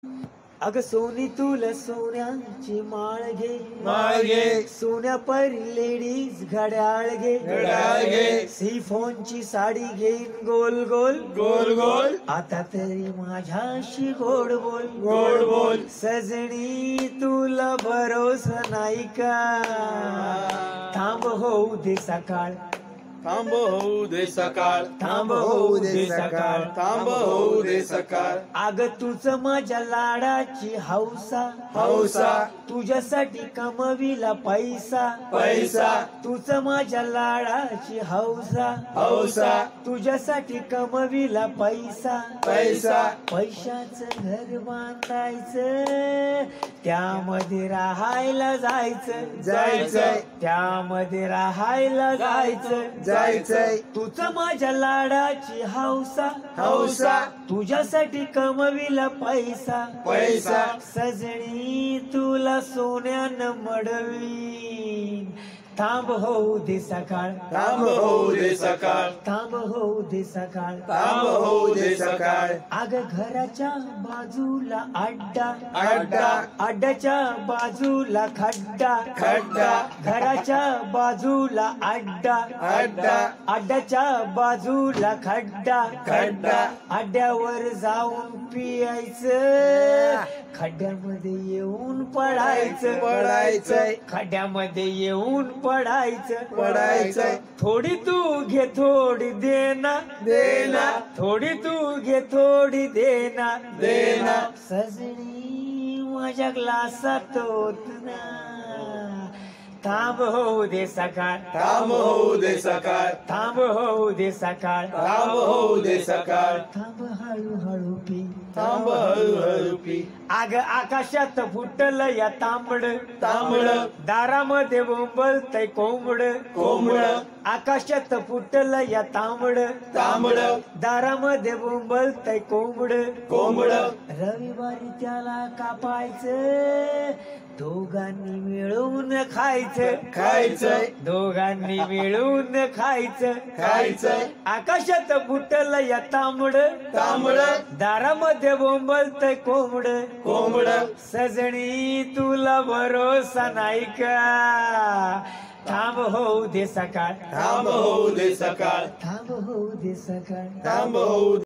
अग सोनी तुला सोन्याची माळ घे सोन्या परी लेडीज घड्याळ घे सिफॉनची साडी घेईन गोल गोल गोल गोल आता तरी माझ्याशी गोड बोल गोड बोल सजनी तुला भरोसा नाही का थांब होऊ दे सकाळ थांब होऊ दे सकाळ थांब होऊ दे सकाळ थांब होऊ दे सकाळ अग तुझ माझ्या लाडाची हौसा हौसा तुझ्यासाठी कमविला पैसा पैसा तुझ माझ्या लाडाची हौसा हौसा तुझ्यासाठी कमविला पैसा पैसा पैशाचं घर बांधायचं त्यामध्ये राहायला जायचंय त्यामध्ये राहायला जायचंय तुझं माझ्या लाडाची हौसा हौसा तुझ्यासाठी कमविला पैसा पैसा सजनी तुला सोन्यानं मडवी थांब होऊ दे सकाळ थांब होऊ दे सकाळ थांब होऊ दे सकाळ थांब होऊ दे सकाळ अग घराच्या बाजूला अड्डा अड्डा अड्ड्याच्या बाजूला खड्डा खड्डा घराच्या बाजूला अड्डा अड्डा अड्ड्याच्या बाजूला खड्डा खड्डा अड्ड्यावर जाऊन पियायचं खड्ड्यामध्ये येऊन पडायचं खड्ड्यामध्ये येऊन पडायचं थोडी तू घे थोडी देना थोडी तू घे थोडी देना सजनी माझ्या ग्लासात होत ना थांब होऊ दे सकाळ थांब होऊ दे सकाळ थांब होऊ दे सकाळ थांब होऊ दे सकाळ थांब हळूहळू पी थांब हळूहळू पी अग आकाशात फुटल या तांबड दारामध्ये बोंबलतय कोंबड आकाशात फुटल या तांबड दारामध्ये बोंबलतय कोंबड रविवारी त्याला कापायचं दोघांनी मिळून खायचं दोघांनी मिळून खायचं आकाशात फुटल या तांबड दारामध्ये बोंबलतय कोंबड सजनी तुला भरोसा नाही का थांब होऊ दे सकाळ थांब होऊ दे सकाळ थांब होऊ दे सकाळ थांब होऊ